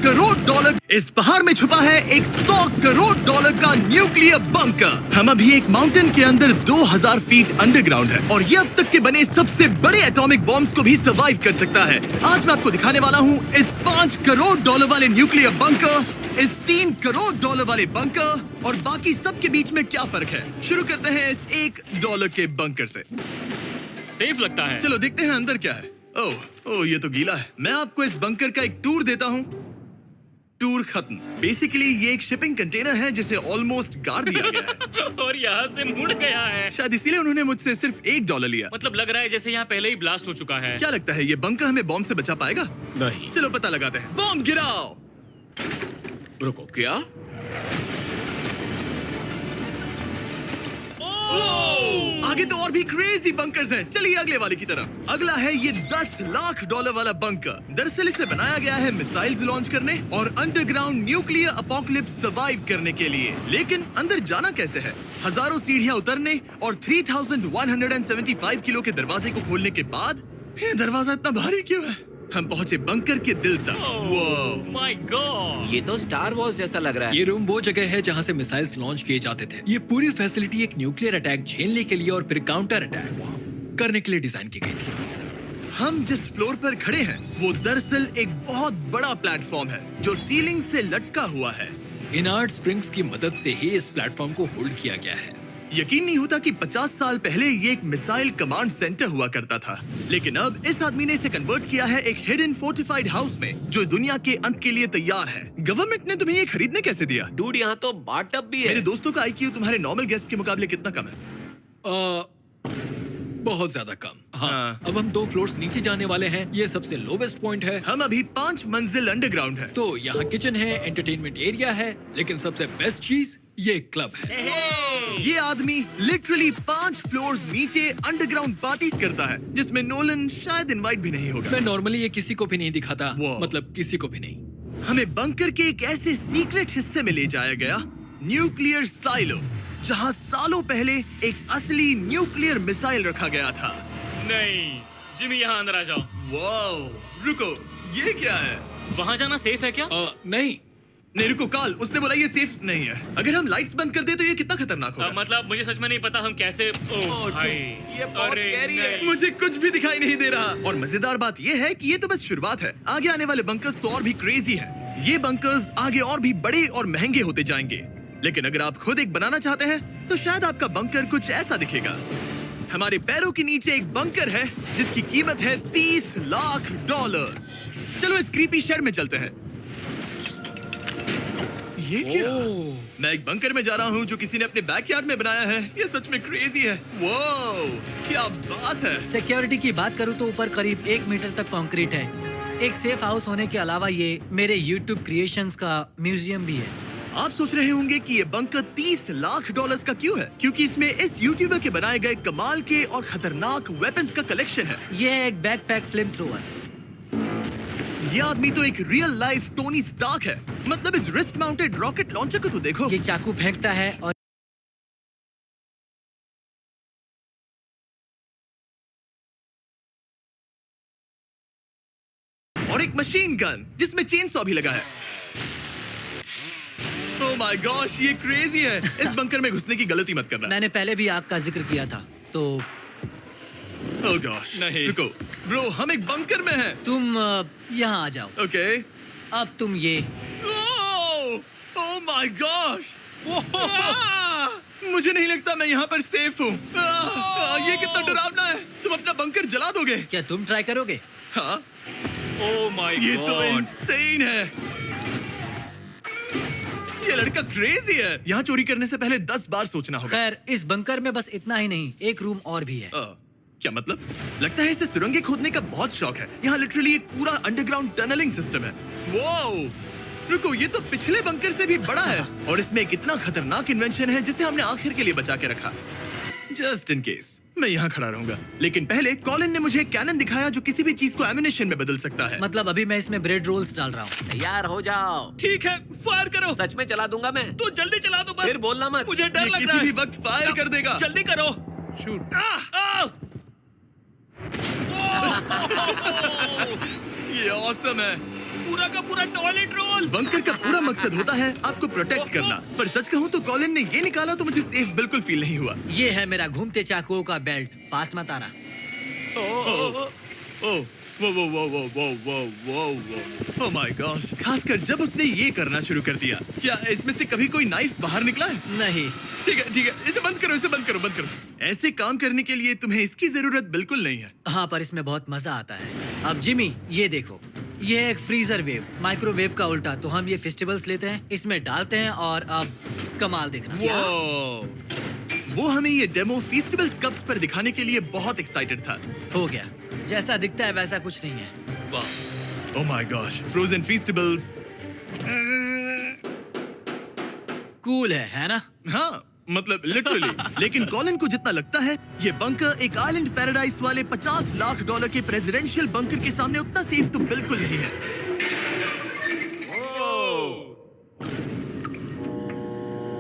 Crore dollar. इस पहाड़ में छुपा है एक 100 करोड़ डॉलर का न्यूक्लियर बंकर। हम अभी एक माउंटेन के अंदर 2000 फीट अंडरग्राउंड है और ये अब तक के बने सबसे बड़े एटॉमिक बॉम्ब्स को भी सर्वाइव कर सकता है। आज मैं आपको दिखाने वाला हूँ इस 5 करोड़ डॉलर वाले न्यूक्लियर बंकर, इस 3 करोड़ डॉलर वाले बंकर और बाकी सब के बीच में क्या फर्क है। शुरू करते हैं इस $1 के बंकर से। सेफ लगता है। चलो देखते हैं अंदर क्या है। ओह ये तो गीला है। मैं आपको इस बंकर का एक टूर देता हूँ। टूर खत्म। बेसिकली ये एक शिपिंग कंटेनर है जिसे ऑलमोस्ट गाड़ दिया गया है और यहाँ से मुड़ गया है। शायद इसीलिए उन्होंने मुझसे सिर्फ $1 लिया। मतलब लग रहा है जैसे यहाँ पहले ही ब्लास्ट हो चुका है। क्या लगता है ये बंकर हमें बॉम्ब से बचा पाएगा? नहीं। चलो पता लगाते हैं। बॉम्ब गिराओ। रुको, क्या? आगे तो और भी क्रेजी बंकर्स हैं। चलिए अगले वाले की तरफ। अगला है ये $10 लाख वाला बंकर। दरअसल इसे बनाया गया है मिसाइल्स लॉन्च करने और अंडरग्राउंड न्यूक्लियर अपोकलिप्स सर्वाइव करने के लिए। लेकिन अंदर जाना कैसे है? हजारों सीढ़ियां उतरने और 3175 किलो के दरवाजे को खोलने के बाद ये दरवाजा इतना भारी क्यों है? हम पहुंचे बंकर के दिल तक। माय गॉड, ये तो स्टार वॉर्स जैसा लग रहा है। ये रूम वो जगह है जहाँ से मिसाइल्स लॉन्च किए जाते थे। ये पूरी फैसिलिटी एक न्यूक्लियर अटैक झेलने के लिए और फिर काउंटर अटैक करने के लिए डिजाइन की गई थी। हम जिस फ्लोर पर खड़े हैं वो दरअसल एक बहुत बड़ा प्लेटफॉर्म है जो सीलिंग से लटका हुआ है। इनार्ड स्प्रिंग्स की मदद से ही इस प्लेटफॉर्म को होल्ड किया गया है। यकीन नहीं होता कि 50 साल पहले ये एक मिसाइल कमांड सेंटर हुआ करता था, लेकिन अब इस आदमी ने इसे कन्वर्ट किया है एक हिडन फोर्टिफाइड हाउस में जो दुनिया के अंत के लिए तैयार है। गवर्नमेंट ने तुम्हें ये खरीदने कैसे दिया? डूड, यहाँ तो बाथटब भी है। मेरे दोस्तों का IQ तुम्हारे नॉर्मल गेस्ट के मुकाबले कितना कम है? बहुत ज्यादा कम। हाँ। अब हम 2 फ्लोर्स नीचे जाने वाले हैं। ये सबसे लोवेस्ट पॉइंट है। हम अभी 5 मंजिल अंडरग्राउंड है। तो यहाँ किचन है, एंटरटेनमेंट एरिया है, लेकिन सबसे बेस्ट चीज ये क्लब है। ये आदमी लिटरली 5 फ्लोर्स नीचे अंडरग्राउंड पार्टीज करता है जिसमें नोलन शायद इनवाइट भी नहीं होगा। मैं नॉर्मली ये किसी को भी नहीं दिखाता। Wow. मतलब किसी को भी नहीं। हमें बंकर के एक ऐसे सीक्रेट हिस्से में ले जाया गया, न्यूक्लियर साइलो, जहां सालों पहले एक असली न्यूक्लियर मिसाइल रखा गया था। नहीं, जिमी यहाँ अंदर आ जाओ। वाओ, रुको, ये क्या है? वहाँ जाना सेफ है क्या? नहीं। नहीं रुको काल, उसने बोला ये सेफ नहीं है। अगर हम लाइट्स बंद कर दे तो ये कितना खतरनाक होगा? मतलब मुझे सच में नहीं पता हम कैसे। ओह भाई, ये बहुत स्कैरी है। मुझे कुछ भी दिखाई नहीं दे रहा। और मजेदार बात ये है कि ये तो बस शुरुआत है। आगे आने वाले बंकर्स तो और भी क्रेजी हैं। ये बंकर्स आगे और भी बड़े और महंगे होते जाएंगे। लेकिन अगर आप खुद एक बनाना चाहते हैं तो शायद आपका बंकर कुछ ऐसा दिखेगा। हमारे पैरों के नीचे एक बंकर है जिसकी कीमत है $30 लाख। चलो इस क्रीपी शेड में चलते हैं। ये क्या? मैं एक बंकर में जा रहा हूँ जो किसी ने अपने बैकयार्ड में बनाया है। ये सच में क्रेजी है। वाओ, क्या बात है। सिक्योरिटी की बात करूँ तो ऊपर करीब 1 मीटर तक कंक्रीट है। एक सेफ हाउस होने के अलावा ये मेरे YouTube क्रिएशंस का म्यूजियम भी है। आप सोच रहे होंगे कि ये बंकर $30 लाख का क्यों है? क्योंकि इसमें इस यूट्यूबर के बनाए गए कमाल के और खतरनाक वेपन्स का कलेक्शन है। ये है एक बैकपैक फ्लेम थ्रोवर। ये आदमी तो एक रियल लाइफ टोनी स्टार्क है। मतलब इस रिस्ट माउंटेड रॉकेट लॉन्चर को तो देखो। ये चाकू फेंकता है और एक मशीन गन जिसमें चेन सॉ भी लगा है। ओह माय गॉश, ये क्रेजी है। इस बंकर में घुसने की गलती मत करना। मैंने पहले भी आग का जिक्र किया था। तो ओह गॉश, नहीं। रुको ब्रो, हम एक बंकर में हैं। तुम यहाँ आ जाओ। ओके। अब तुम ये ओह माय गॉश, मुझे नहीं लगता मैं यहाँ पर सेफ हूँ। ये कितना डरावना है। तुम अपना बंकर जला दोगे? क्या तुम ट्राई करोगे? हाँ, ओह माय ये तो गॉड, इंसेन है। ये लड़का क्रेजी है। यहाँ चोरी करने से पहले 10 बार सोचना होगा। खैर, इस बंकर में बस इतना ही नहीं, एक रूम और भी है। क्या मतलब? लगता है इसे सुरंगें खोदने का बहुत शौक है। यहाँ लिटरली एक पूरा अंडरग्राउंड टनलिंग सिस्टम है। वाओ, रुको, ये तो पिछले बंकर से भी बड़ा है और इसमें एक इतना खतरनाक इन्वेंशन है जिसे हमने आखिर के लिए बचा के रखा। जस्ट इन केस मैं यहाँ खड़ा रहूंगा। लेकिन पहले कॉलिन ने मुझे एक कैनन दिखाया जो किसी भी चीज को एमिनेशन में बदल सकता है। मतलब अभी मैं इसमें ब्रेड रोल्स डाल रहा हूँ। तैयार हो जाओ। ठीक है, फायर करो। सच में चला दूंगा मैं। तो जल्दी चला दो बस। फिर बोलना मत। मुझे डर ये लग किसी रहा है। भी वक्त फायर कर देगा। जल्दी करो। शूट। ये ऑसम है। पूरा का पूरा टॉयलेट रोल। बंकर का पूरा मकसद होता है आपको प्रोटेक्ट करना, पर सच कहूँ तो कॉलिन ने ये निकाला तो मुझे सेफ बिल्कुल फील नहीं हुआ। ये है मेरा घूमते चाकुओं का बेल्ट, पास मत आना। ओह ओह माय गॉश, खासकर जब उसने ये करना शुरू कर दिया। क्या इसमें से कभी कोई नाइफ बाहर निकला है? नहीं। ठीक है, इसे बंद करो, बंद करो। ऐसे काम करने के लिए तुम्हें इसकी जरूरत बिल्कुल नहीं है। हाँ, पर इसमें बहुत मजा आता है। अब जिमी, ये देखो, ये एक फ्रीजर वेव, माइक्रोवेव का उल्टा। तो हम ये फेस्टिवल्स लेते हैं, इसमें डालते हैं और अब कमाल देखना। वो हमें ये डेमो फेस्टिवल्स कप्स पर दिखाने के लिए बहुत एक्साइटेड था। हो गया, जैसा दिखता है वैसा कुछ नहीं है। वाह, oh my gosh, frozen festivals. Cool है ना? हाँ, मतलब लिटरली। लेकिन कॉलिन को जितना लगता है ये बंकर एक आइलैंड पैराडाइज वाले $50 लाख के प्रेसिडेंशियल बंकर के सामने उतना सेफ तो बिल्कुल नहीं है।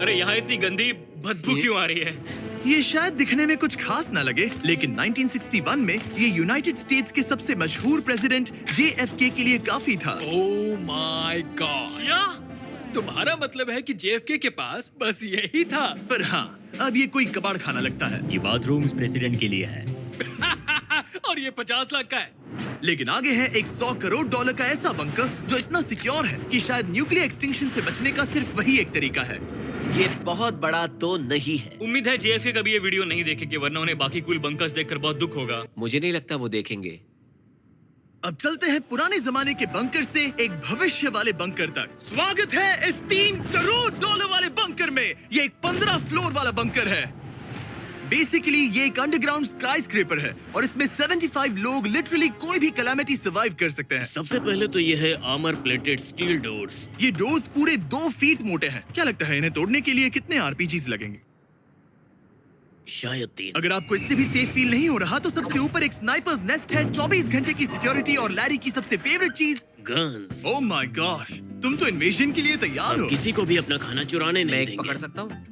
अरे यहाँ इतनी गंदी बदबू क्यों आ रही है? ये शायद दिखने में कुछ खास ना लगे, लेकिन 1961 में ये यूनाइटेड स्टेट्स के सबसे मशहूर प्रेसिडेंट JFK के लिए काफी था। ओह माय गॉड, क्या? तुम्हारा मतलब है कि JFK के पास बस यही था? पर हाँ, अब ये कोई कबाड़ खाना लगता है। ये बाथरूम्स प्रेसिडेंट के लिए है। और ये 50 लाख का है। लेकिन आगे है एक $100 करोड़ का ऐसा बंकर जो इतना सिक्योर है कि शायद न्यूक्लियर एक्सटिंक्शन से बचने का सिर्फ वही एक तरीका है। ये बहुत बड़ा तो नहीं है। उम्मीद है JFK कभी ये वीडियो नहीं देखेंगे, वरना उन्हें बाकी कूल बंकर्स देखकर बहुत दुख होगा। मुझे नहीं लगता वो देखेंगे। अब चलते हैं पुराने जमाने के बंकर से एक भविष्य वाले बंकर तक। स्वागत है इस $3 करोड़ वाले बंकर में। ये एक 15 फ्लोर वाला बंकर है। बेसिकली ये एक अंडरग्राउंड स्काईस्क्रेपर है और इसमें 75 लोग लिटरली कोई भी कैलामिटी सर्वाइव कर सकते हैं। सबसे पहले तो ये है आर्मर प्लेटेड स्टील डोर्स। ये डोर्स पूरे 2 फीट मोटे हैं। क्या लगता है इन्हें तोड़ने के लिए कितने RPGs लगेंगे? शायद 3। अगर आपको इससे भी सेफ फील नहीं हो रहा तो सबसे ऊपर एक स्नाइपर्स नेस्ट है, 24 घंटे की सिक्योरिटी और लैरी की सबसे फेवरेट चीज गन्स। ओह माय गॉश, तुम तो इन्वेजन के लिए तैयार हम हो। किसी को भी अपना खाना चुराने मैं नहीं एक देंगे। पकड़ सकता हूँ?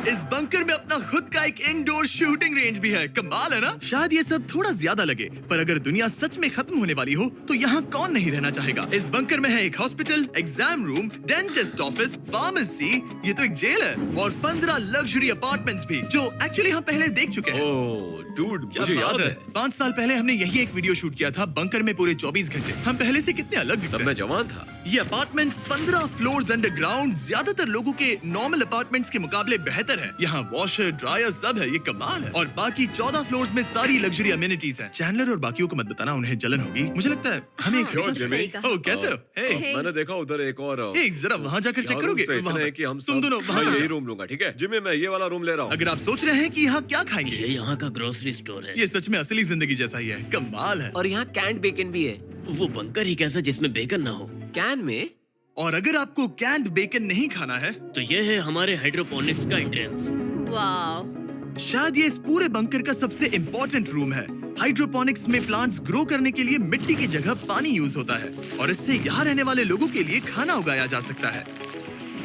इस बंकर में अपना खुद का एक इंडोर शूटिंग रेंज भी है। कमाल है ना? शायद ये सब थोड़ा ज्यादा लगे, पर अगर दुनिया सच में खत्म होने वाली हो तो यहाँ कौन नहीं रहना चाहेगा। इस बंकर में है एक hospital, exam room, dentist office, pharmacy, ये तो एक जेल है, और 15 लग्जरी अपार्टमेंट्स भी, जो एक्चुअली हम पहले देख चुके हैं। ओह डूड, क्या मुझे याद है 5 साल पहले हमने यही एक वीडियो शूट किया था, बंकर में पूरे 24 घंटे। हम पहले से कितने अलग दिखते तब हैं। मैं जवान था। ये अपार्टमेंट्स 15 फ्लोर्स अंडरग्राउंड ज्यादातर लोगों के नॉर्मल अपार्टमेंट्स के मुकाबले बेहतर है। यहाँ वॉशर, ड्रायर सब है, ये कमाल है। और बाकी 14 फ्लोर्स में सारी लग्जरी अमेनिटीज हैं। चैंडलर और बाकियों को मत बताना, उन्हें जलन होगी। मुझे लगता है हमें एक क्यों, जिमी? ओह, कैसे हो? हे, मैंने देखा उधर एक और हे, जरा वहाँ जाकर चेक यहाँ करोगे? rooms तो इतने वहाँ हैं कि हम तुम सब- दोनों मैं वहाँ यही जाओ। रूम लूंगा, ठीक है? जिमी, मैं ये वाला रूम ले रहा हूँ। अगर आप सोच रहे हैं कि यहाँ क्या ये खाएंगे, यहाँ का ग्रोसरी स्टोर है। ये सच में असली जिंदगी जैसा ही है। कमाल है। और यहाँ कैंड बेकन भी है। वो बंकर ही कैसा जिसमें बेकन ना हो। कैन में? और अगर आपको कैंड बेकन नहीं खाना है, तो ये है हमारे हाइड्रोपोनिक्स का एंट्रेंस। वाह, शायद ये इस पूरे बंकर का सबसे इम्पोर्टेंट रूम है। हाइड्रोपोनिक्स में प्लांट्स ग्रो करने के लिए मिट्टी की जगह पानी यूज होता है और इससे यहाँ रहने वाले लोगों के लिए खाना उगाया जा सकता है।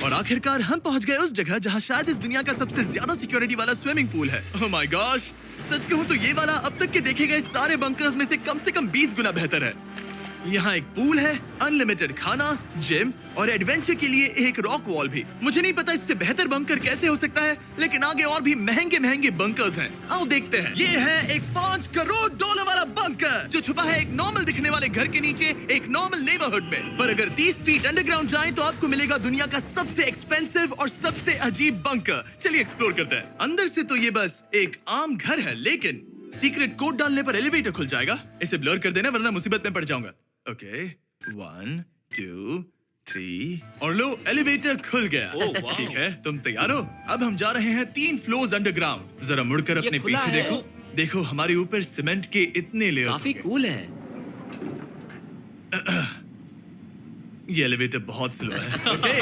और आखिरकार हम पहुँच गए उस जगह जहाँ शायद इस दुनिया का सबसे ज्यादा सिक्योरिटी वाला स्विमिंग पूल है। ओह माय गॉश, सच कहूँ तो ये वाला अब तक के देखे गए सारे बंकर्स में से कम 20 गुना बेहतर है। यहाँ एक पूल है, अनलिमिटेड खाना, जिम और एडवेंचर के लिए एक रॉक वॉल भी। मुझे नहीं पता इससे बेहतर बंकर कैसे हो सकता है, लेकिन आगे और भी महंगे बंकर्स हैं। आओ देखते हैं। ये है एक $5 करोड़ वाला बंकर जो छुपा है एक नॉर्मल दिखने वाले घर के नीचे एक नॉर्मल नेबरहुड में। पर अगर 30 फीट अंडरग्राउंड जाएं तो आपको मिलेगा दुनिया का सबसे एक्सपेंसिव और सबसे अजीब बंकर। चलिए एक्सप्लोर करते हैं। अंदर से तो ये बस एक आम घर है, लेकिन सीक्रेट कोड डालने पर एलिवेटर खुल जाएगा। इसे ब्लर कर देना वरना मुसीबत में पड़ जाऊंगा। ओके, 1 2 3 और लो, एलिवेटर खुल गया। वाह। ठीक है, तुम तैयार हो? अब हम जा रहे हैं 3 फ्लोर्स अंडरग्राउंड। जरा मुड़कर अपने खुला पीछे है। देखो। देखो हमारे ऊपर सीमेंट के इतने लेयर्स काफी होंगे। कूल है। ये एलिवेटर बहुत स्लो है। ओके,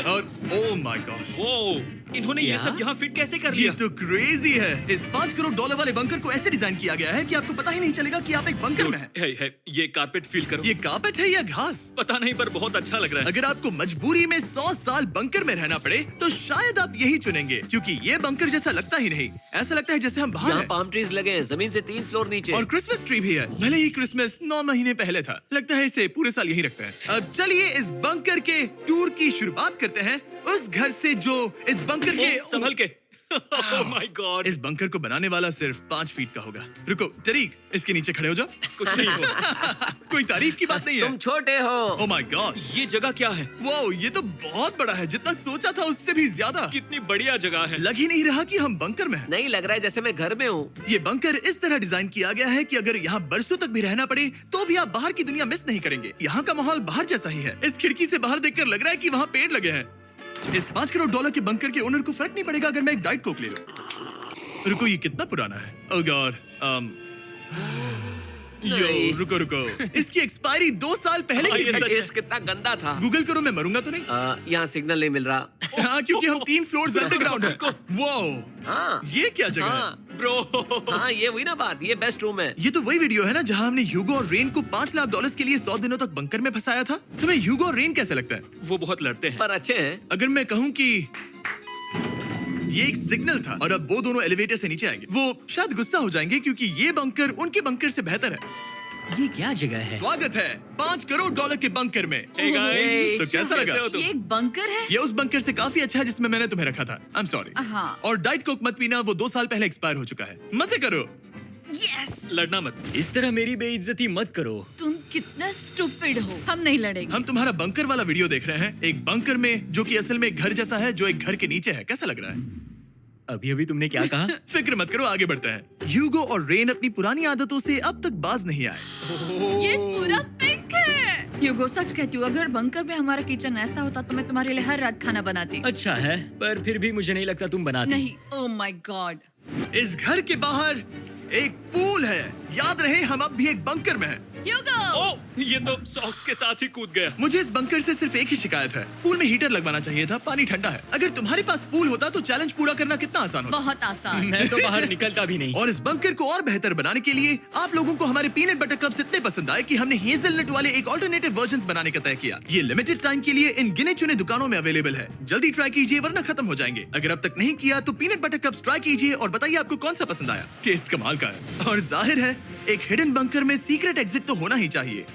और ओह माय गॉश, वो इन्होंने ये क्या? सब यहाँ फिट कैसे कर ये लिया? तो क्रेजी है। इस $5 करोड़ वाले बंकर को ऐसे डिजाइन किया गया है कि आपको पता ही नहीं चलेगा कि आप एक बंकर में हैं। है, ये कारपेट फील करो। ये कारपेट है या घास? पता नहीं पर बहुत अच्छा लग रहा है। अगर आपको मजबूरी में 100 साल बंकर में रहना पड़े तो शायद आप यही चुनेंगे, क्योंकि ये बंकर जैसा लगता ही नहीं। ऐसा लगता है जैसे हम बाहर यहाँ हैं। पाम ट्रीज लगे हैं, जमीन से 3 फ्लोर नीचे। और क्रिसमस ट्री भी है। भले ही क्रिसमस 9 महीने पहले था, लगता है इसे पूरे साल यही रखते हैं। अब चलिए इस बंकर के टूर की शुरुआत करते हैं उस घर से जो इस बंकर के संभल के। Oh my God! इस बंकर को बनाने वाला सिर्फ 5 फीट का होगा। रुको तरीक, इसके नीचे खड़े हो जाओ। कुछ नहीं हुआ। कोई तारीफ की बात नहीं है। तुम छोटे हो। ओह माय गॉड, ये जगह क्या है? वाओ, ये तो बहुत बड़ा है। जितना सोचा था उससे भी ज्यादा। कितनी बढ़िया जगह है। लग ही नहीं रहा कि हम बंकर में हैं। नहीं लग रहा है जैसे मैं घर में हूँ। ये बंकर इस तरह डिजाइन किया गया है कि अगर यहाँ बरसों तक भी रहना पड़े तो भी आप बाहर की दुनिया मिस नहीं करेंगे। यहाँ का माहौल बाहर जैसा ही है। इस खिड़की से बाहर देखकर लग रहा है कि वहाँ पेड़ लगे हैं। इस $5 करोड़ के बंकर के ओनर को फर्क नहीं पड़ेगा अगर मैं एक डाइट कोक ले लूं। रुको, ये कितना पुराना है? ओह गॉड, नहीं। रुको, इसकी एक्सपायरी 2 साल पहले की ये है। सच है। टेस्ट कितना गंदा था। गूगल करो, मैं मरूंगा तो नहीं? यहाँ सिग्नल नहीं मिल रहा। हाँ, क्योंकि हम 3 फ्लोर्स अंडरग्राउंड हैं। वाओ, हाँ ये क्या जगह है? हाँ ब्रो, हाँ, ये हुई ना बात। ये बेस्ट रूम है। ये तो वही वीडियो है ना जहां हमने ह्यूगो और रेन को $5 लाख के लिए 100 दिनों तक बंकर में फंसाया था। तुम्हें ह्यूगो और रेन कैसे लगता है? वो बहुत लड़ते हैं। पर अच्छे हैं। अगर मैं कहूं कि ये एक सिग्नल था और अब वो दोनों एलिवेटर से नीचे आएंगे, वो शायद गुस्सा हो जाएंगे क्योंकि ये बंकर उनके बंकर से बेहतर है। ये क्या जगह है? स्वागत है $5 करोड़ के बंकर में। Hey guys, तो कैसा कैसे लगा? हो तुम? ये एक बंकर है? ये उस बंकर से काफी अच्छा है जिसमें मैंने तुम्हें रखा था। I am sorry. हाँ। और डाइट कोक मत पीना, वो 2 साल पहले एक्सपायर हो चुका है। मजे करो। यस। लड़ना मत। इस तरह मेरी बेइज्जती मत करो। तुम कितना स्टूपिड हो। हम नहीं लड़ेंगे। हम तुम्हारा बंकर वाला वीडियो देख रहे हैं, एक बंकर में जो कि असल में एक घर जैसा है जो एक घर के नीचे है। कैसा लग रहा है? अभी तुमने क्या कहा? फिक्र मत करो, आगे बढ़ते हैं। ह्यूगो और रेन अपनी पुरानी आदतों से अब तक बाज नहीं आए। ये पूरा पिंक है। ह्यूगो, सच कहती हूँ, अगर बंकर में हमारा किचन ऐसा होता तो मैं तुम्हारे लिए हर रात खाना बनाती। अच्छा है, पर फिर भी मुझे नहीं लगता तुम बनाती। नहीं। Oh my God. इस घर के बाहर एक पूल है। याद रहे हम अब भी एक बंकर में हैं। ह्यूगो। ओह, ये तो सॉक्स के साथ ही कूद गया। मुझे इस बंकर से सिर्फ एक ही शिकायत है, पूल में हीटर लगवाना चाहिए था, पानी ठंडा है। अगर तुम्हारे पास पूल होता तो चैलेंज पूरा करना कितना आसान होता। बहुत आसान। मैं तो बाहर निकलता भी नहीं। और इस बंकर को और बेहतर बनाने के लिए आप लोगों को हमारे पीनट बटर कप्स इतने पसंद आए कि हमने हेजलनट वाले एक ऑल्टरनेटिव वर्जन बनाने का तय किया। ये लिमिटेड टाइम के लिए इन गिने चुने दुकानों में अवेलेबल है। जल्दी ट्राई कीजिए वरना खत्म हो जाएंगे। अगर अब तक नहीं किया तो पीनट बटर कप्स ट्राई कीजिए और बताइए आपको कौन सा पसंद आया। टेस्ट कमाल का है। और जाहिर है एक हिडन बंकर में सीक्रेट एग्जिट तो होना ही चाहिए।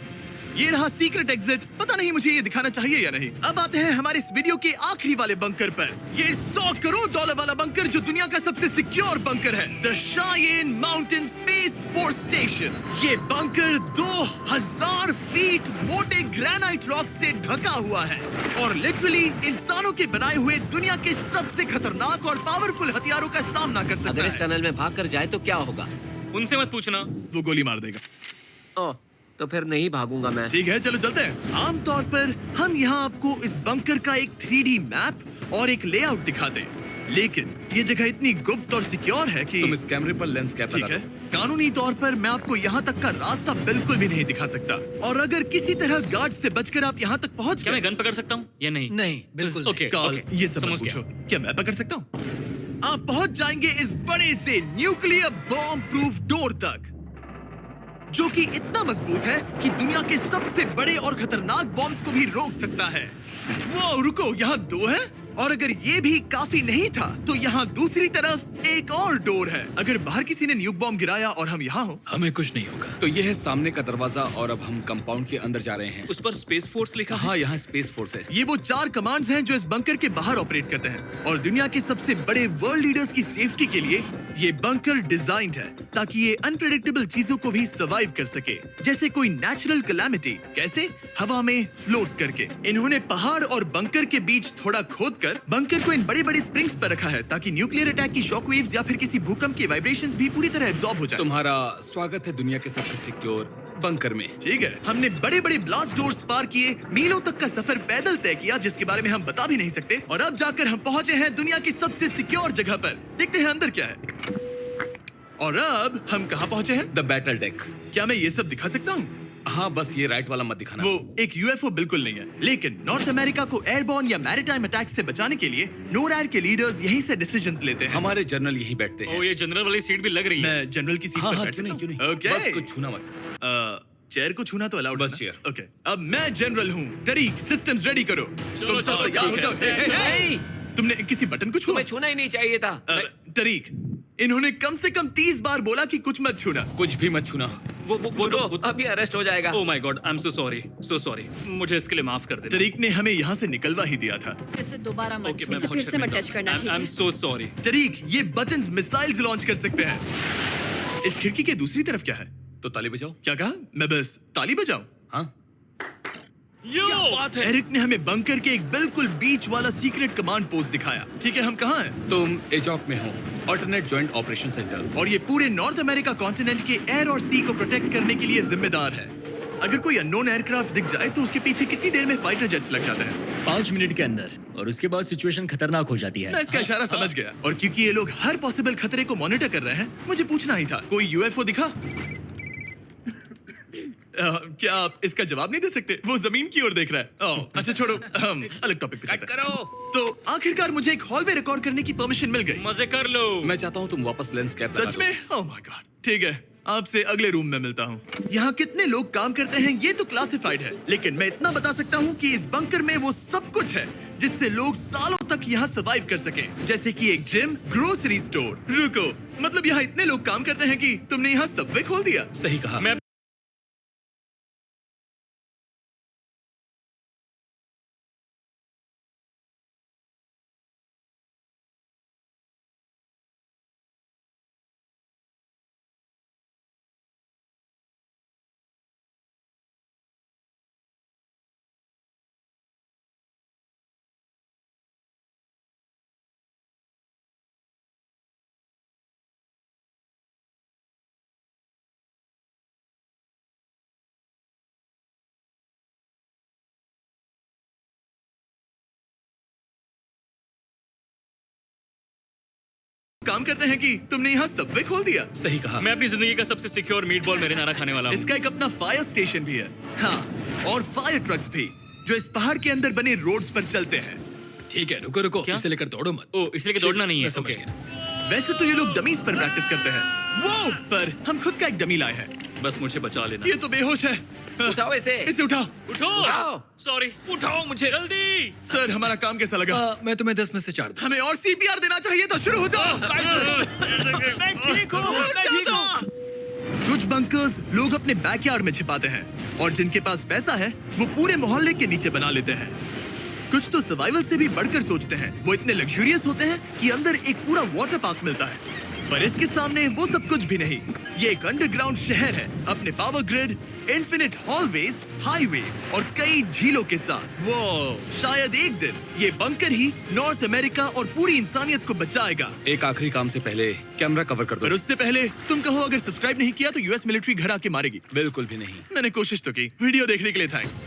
ये रहा सीक्रेट एग्जिट। पता नहीं मुझे ये दिखाना चाहिए या नहीं। अब आते हैं हमारे इस वीडियो के आखिरी वाले बंकर पर। ये $100 करोड़ वाला बंकर जो दुनिया का सबसे सिक्योर बंकर है, the Cheyenne mountain space force station. ये बंकर 2000 फीट मोटे ग्रेनाइट रॉक से ढका हुआ है और लिटरली इंसानों के बनाए हुए दुनिया के सबसे खतरनाक और पावरफुल हथियारों का सामना कर सकता अगर इस है। टनल में भाग कर जाए तो क्या होगा? उनसे मत पूछना। वो गोली मार देगा। ओह, तो फिर नहीं भागूंगा मैं। ठीक है, चलो चलते हैं। आमतौर पर हम यहाँ आपको इस बंकर का एक 3D मैप और एक लेआउट दिखाते हैं, लेकिन ये जगह इतनी गुप्त और सिक्योर है कि तुम इस कैमरे पर लेंस कैप ठीक है, कानूनी तौर पर मैं आपको यहाँ तक का रास्ता बिल्कुल भी नहीं दिखा सकता। और अगर किसी तरह गार्ड से बचकर आप यहाँ तक पहुँच क्या गए, मैं गन पकड़ सकता हूँ या नहीं? नहीं, बिल्कुल नहीं। ओके, कॉल ओके, ये सब मत समझ पूछो। गया। क्या मैं पकड़ सकता हूँ? आप पहुँच जाएंगे इस बड़े से न्यूक्लियर बॉम्ब प्रूफ डोर तक, जो कि इतना मजबूत है कि दुनिया के सबसे बड़े और खतरनाक बॉम्ब्स को भी रोक सकता है। वो रुको, यहाँ 2 है और अगर ये भी काफी नहीं था तो यहाँ दूसरी तरफ एक और डोर है। अगर बाहर किसी ने न्यूक बॉम्ब गिराया और हम यहाँ हो, हमें कुछ नहीं होगा। तो ये है सामने का दरवाजा और अब हम कंपाउंड के अंदर जा रहे हैं। उस पर स्पेस फोर्स लिखा है। हाँ, यहाँ स्पेस फोर्स है। ये वो 4 कमांड्स हैं जो इस बंकर के बाहर ऑपरेट करते हैं और दुनिया के सबसे बड़े वर्ल्ड लीडर्स की सेफ्टी के लिए ये बंकर डिजाइंड है ताकि ये अनप्रेडिक्टेबल चीजों को भी सर्वाइव कर सके, जैसे कोई नेचुरल कैलामिटी। कैसे? हवा में फ्लोट करके। इन्होंने पहाड़ और बंकर के बीच थोड़ा खोदकर बंकर को इन बड़े बड़े स्प्रिंग्स पर रखा है ताकि न्यूक्लियर अटैक की शॉक वेव्स या फिर किसी भूकंप के वाइब्रेशंस भी पूरी तरह एब्जॉर्ब हो जाए। तुम्हारा स्वागत है दुनिया के सबसे सिक्योर बंकर में। ठीक है, हमने बड़े बड़े ब्लास्ट डोर्स पार किए, मीलों तक का सफर पैदल तय किया जिसके बारे में हम बता भी नहीं सकते, और अब जाकर हम पहुंचे हैं दुनिया की सबसे सिक्योर जगह पर। देखते हैं अंदर क्या है। और अब हम कहाँ पहुंचे हैं? The battle deck. क्या मैं ये सब दिखा सकता हूँ? हाँ, बस ये राइट वाला मत दिखाना। वो एक यूएफओ बिल्कुल नहीं है, लेकिन नॉर्थ अमेरिका को एयरबॉर्न या मैरीटाइम अटैक से बचाने के लिए नोरैड के लीडर्स यहीं से डिसीजंस लेते हैं। हमारे जनरल यहीं बैठते हैं। ओ, ये जनरल वाली सीट भी लग रही है। मैं जनरल की सीट हाँ पर हाँ, बैठ क्यों नहीं, सकता क्यों हूं? नहीं। ओके। बस कुछ छूना मत। चेयर को छूना तो अलाउड बस है ना? चेयर। ओके, अब मैं जनरल हूँ। तरीक, सिस्टम्स रेडी करो। तुम सब चलो, तैयार हो ठीक जाओ। है। हे, हे, हे। नहीं, तुमने किसी बटन को छुआ? तुम्हें छूना ही नहीं चाहिए था। तरीक, इन्होंने कम से कम 30 बार बोला कि कुछ मत छूना। कुछ भी मत छूना। वो तो अभी अरेस्ट हो जाएगा। Oh my God, I am so sorry. मुझे इसके लिए माफ कर देना। तरीक ने हमें यहाँ से निकलवा ही दिया था। इसे दोबारा मत ओके, छू। मैं इसे बहुत फिर से मत शर्मिंदा टच करना, हूं। ठीक आई एम है? So sorry. तरीक, ये बटन्स मिसाइल्स लॉन्च कर सकते हैं। इस खिड़की के दूसरी तरफ क्या है? तो ताली बजाओ। क्या कहा? मैं बस ताली बजाऊं? हाँ, बात है। एरिक ने हमें बंकर के एक बिल्कुल बीच वाला सीक्रेट कमांड पोस्ट दिखाया। ठीक है, हम कहाँ हैं? तुम एजॉक में हो, ऑल्टरनेट जॉइंट ऑपरेशन सेंटर। और ये पूरे नॉर्थ अमेरिका कॉन्टिनेंट के एयर और सी को प्रोटेक्ट करने के लिए जिम्मेदार है। अगर कोई अननोन एयरक्राफ्ट दिख जाए तो उसके पीछे कितनी देर में फाइटर जेट्स लग जाते हैं? 5 मिनट के अंदर, और उसके बाद सिचुएशन खतरनाक हो जाती है। मैं इसका इशारा समझ गया। और क्योंकि ये लोग हर पॉसिबल खतरे को मॉनिटर कर रहे हैं, मुझे पूछना ही था, कोई यूएफओ दिखा? क्या आप इसका जवाब नहीं दे सकते? वो जमीन की ओर देख रहा है। ओह, अच्छा छोड़ो, हम अलग टॉपिक पे चलते हैं। तो आखिरकार मुझे एक हॉलवे रिकॉर्ड करने की परमिशन मिल गई। मजे कर लो। मैं चाहता हूँ तुम वापस लेंस कैप सच में? ओह माय गॉड, ठीक है, आपसे अगले रूम में मिलता हूँ। यहाँ कितने लोग काम करते हैं ये तो क्लासिफाइड है, लेकिन मैं इतना बता सकता हूँ कि इस बंकर में वो सब कुछ है जिससे लोग सालों तक यहाँ सर्वाइव कर सकें, जैसे कि एक जिम, ग्रोसरी स्टोर। रुको, मतलब यहाँ इतने लोग काम करते हैं कि तुमने यहाँ सबवे खोल दिया? सही कहा। मैं काम करते हैं कि तुमने यहाँ सबवे खोल दिया? सही कहा। मैं अपनी जिंदगी का सबसे सिक्योर मीटबॉल मैरिनारा खाने वाला हूँ। इसका एक अपना फायर स्टेशन भी है। हाँ, और फायर ट्रक्स भी, जो इस पहाड़ के अंदर बने रोड्स पर चलते हैं। ठीक है, रुको रुको, क्या? इसे लेकर दौड़ो मत। ओ, इसलिए कि दौड़ना नहीं है। मैं समझ ओके। गया। वैसे तो ये लोग डमीज पर प्रैक्टिस करते हैं, वो पर हम खुद का एक डमी लाए हैं। बस मुझे बचा लेना। ये तो बेहोश है। उठाओ इसे। इसे उठाओ। उठो। सॉरी, उठाओ मुझे जल्दी। सर, हमारा काम कैसा लगा? मैं तुम्हें 10 में से 4 दूं। हमें और सीपीआर देना चाहिए था। शुरू हो जाओ। मैं ठीक हूँ। कुछ बंकर्स लोग अपने बैकयार्ड में छिपाते हैं, और जिनके पास पैसा है वो पूरे मोहल्ले के नीचे बना लेते हैं। कुछ तो सर्वाइवल से भी बढ़कर सोचते हैं। वो इतने लग्जूरियस होते हैं कि अंदर एक पूरा वाटर पार्क मिलता है, पर इसके सामने वो सब कुछ भी नहीं। ये एक अंडरग्राउंड शहर है, अपने power grid, infinite hallways, highways और कई झीलों के साथ। वो शायद एक दिन ये बंकर ही नॉर्थ अमेरिका और पूरी इंसानियत को बचाएगा। एक आखिरी काम से पहले कैमरा कवर कर पर दो। उससे पहले तुम कहो, अगर सब्सक्राइब नहीं किया तो यूएस मिलिट्री घर आके मारेगी। बिल्कुल भी नहीं। मैंने कोशिश तो की। वीडियो देखने के लिए थैंक्स।